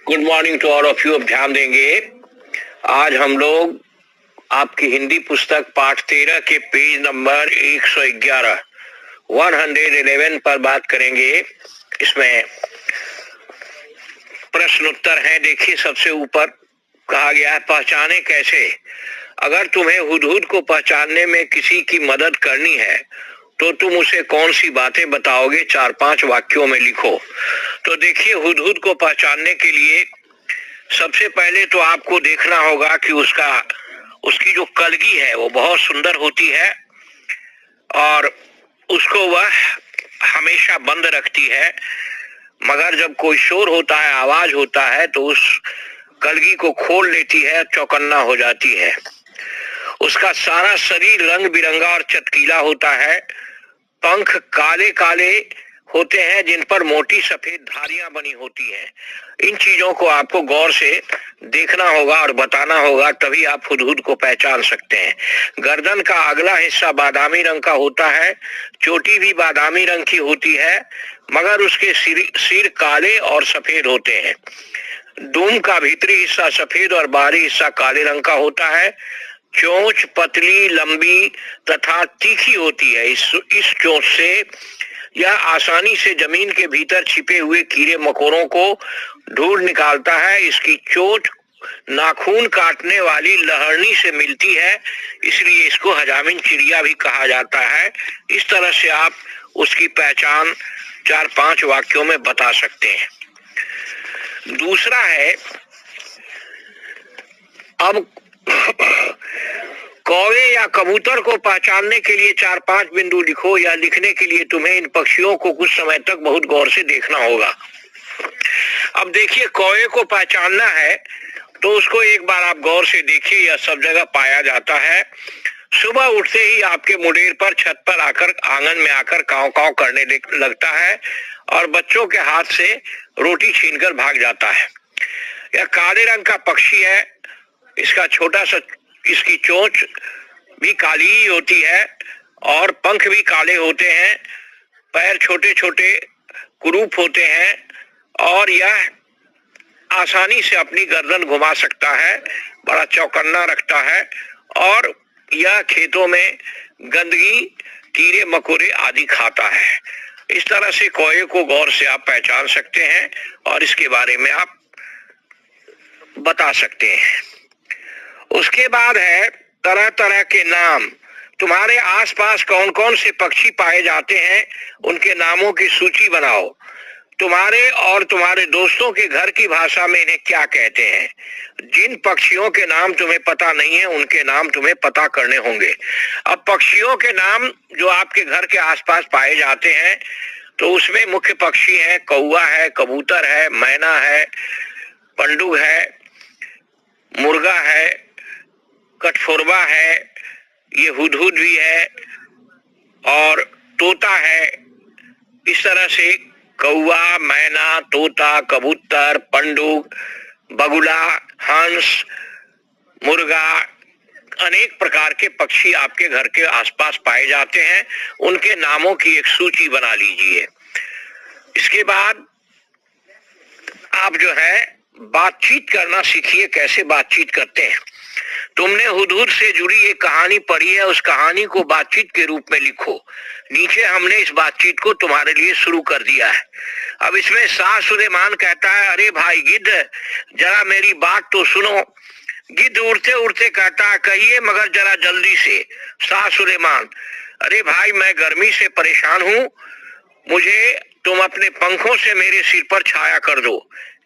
Good morning to all of you. अब ध्यान देंगे, आज हम लोग आपकी हिंदी पुस्तक पाठ 13 के पेज नंबर 111 111 पर बात करेंगे। इसमें प्रश्न उत्तर है। देखिए, सबसे ऊपर कहा गया है पहचाने कैसे। अगर तुम्हें हुदहुद को पहचानने में किसी की मदद करनी है तो तुम उसे कौन सी बातें बताओगे? 4-5 वाक्यों में लिखो। तो देखिए, हुदहुद को पहचानने के लिए सबसे पहले तो आपको देखना होगा कि उसकी जो कलगी है वो बहुत सुंदर होती है और उसको वह हमेशा बंद रखती है, मगर जब कोई शोर होता है, आवाज होता है, तो उस कलगी को खोल लेती है, चौकन्ना हो जाती है। उसका सारा शरीर रंग बिरंगा और चटकीला होता है। पंख काले काले होते हैं जिन पर मोटी सफेद धारियां बनी होती हैं। इन चीजों को आपको गौर से देखना होगा और बताना होगा, तभी आप हुदहुद को पहचान सकते हैं। गर्दन का अगला हिस्सा बादामी रंग का होता है, चोटी भी बादामी रंग की होती है, मगर उसके सिर काले और सफेद होते हैं। दुम का भीतरी हिस्सा सफेद और बाहरी हिस्सा काले रंग का होता है। चोंच पतली, लंबी तथा तीखी होती है। इस चोंच से यह आसानी से जमीन के भीतर छिपे हुए कीड़े मकोड़ों को ढूंढ निकालता है। इसकी चोंच नाखून काटने वाली लहरनी से मिलती है, इसलिए इसको हजामिन चिड़िया भी कहा जाता है। इस तरह से आप उसकी पहचान 4-5 वाक्यों में बता सकते हैं। दूसरा है, अब कौवे या कबूतर को पहचानने के लिए 4-5 बिंदु लिखो, या लिखने के लिए तुम्हें इन पक्षियों को कुछ समय तक बहुत गौर से देखना होगा। अब देखिए, कौवे को पहचानना है तो उसको एक बार आप गौर से देखिए, यह सब जगह पाया जाता है। सुबह उठते ही आपके मुंडेर पर, छत पर आकर, आंगन में आकर काव काव करने लगता है और बच्चों के हाथ से रोटी छीनकर भाग जाता है। यह काले रंग का पक्षी है। इसकी चोंच भी काली ही होती है और पंख भी काले होते हैं। पैर छोटे छोटे कुरूप होते हैं और यह आसानी से अपनी गर्दन घुमा सकता है, बड़ा चौकन्ना रखता है और यह खेतों में गंदगी, कीड़े मकोड़े आदि खाता है। इस तरह से कौवे को गौर से आप पहचान सकते हैं और इसके बारे में आप बता सकते हैं। उसके बाद है तरह तरह के नाम। तुम्हारे आसपास कौन कौन से पक्षी पाए जाते हैं, उनके नामों की सूची बनाओ। तुम्हारे और तुम्हारे दोस्तों के घर की भाषा में इन्हें क्या कहते हैं? जिन पक्षियों के नाम तुम्हें पता नहीं है, उनके नाम तुम्हें पता करने होंगे। अब पक्षियों के नाम जो आपके घर के आसपास पाए जाते हैं, तो उसमें मुख्य पक्षी हैं, कौवा है, कबूतर है, मैना है, पंडुग है, मुर्गा है, कठफोरवा है, ये हुदहुद भी है और तोता है। इस तरह से कौवा, मैना, तोता, कबूतर, पंडुग, बगुला, हंस, मुर्गा, अनेक प्रकार के पक्षी आपके घर के आसपास पाए जाते हैं। उनके नामों की एक सूची बना लीजिए। इसके बाद आप जो है बातचीत करना सीखिए, कैसे बातचीत करते हैं। तुमने हुदहुद से जुड़ी एक कहानी पढ़ी है, उस कहानी को बातचीत के रूप में लिखो। नीचे हमने इस बातचीत को तुम्हारे लिए शुरू कर दिया है। अब इसमें शाह सुलेमान कहता है, अरे भाई गिद्ध, जरा मेरी बात तो सुनो। गिद्ध उड़ते उड़ते कहता है, कहिए मगर जरा जल्दी से। शाह सुलेमान, अरे भाई मैं गर्मी से परेशान हूँ, मुझे तुम अपने पंखों से मेरे सिर पर छाया कर दो।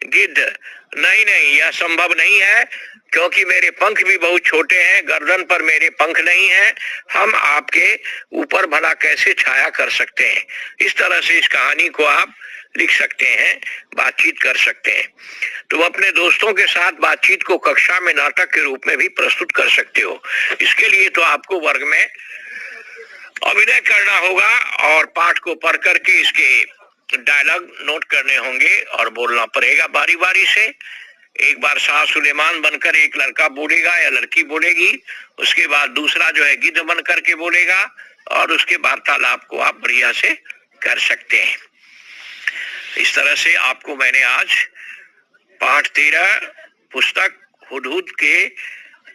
गिद्ध, नहीं नहीं, यह संभव नहीं है, क्योंकि मेरे पंख भी बहुत छोटे हैं, गर्दन पर मेरे पंख नहीं हैं, हम आपके ऊपर भला कैसे छाया कर सकते हैं। इस तरह से इस कहानी को आप लिख सकते हैं, बातचीत कर सकते हैं। तुम अपने दोस्तों के साथ बातचीत को कक्षा में नाटक के रूप में भी प्रस्तुत कर सकते हो। इसके लिए तो आपको वर्ग में अभिनय करना होगा और पाठ को पढ़ करके इसके डायलॉग नोट करने होंगे और बोलना पड़ेगा बारी बारी से। एक बार शाह सुलेमान बनकर एक लड़का बोलेगा या लड़की बोलेगी, उसके बाद दूसरा जो है गिद्ध बन करके बोलेगा और उसके वार्तालाप को आप बढ़िया से कर सकते हैं। इस तरह से आपको मैंने आज पाठ 13 पुस्तक हुदहुद के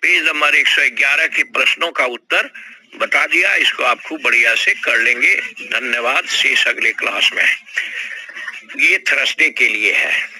पेज नंबर 111 के प्रश्नों का उत्तर बता दिया। इसको आप खूब बढ़िया से कर लेंगे। धन्यवाद। शेष अगले क्लास में। ये थर्सडे के लिए है।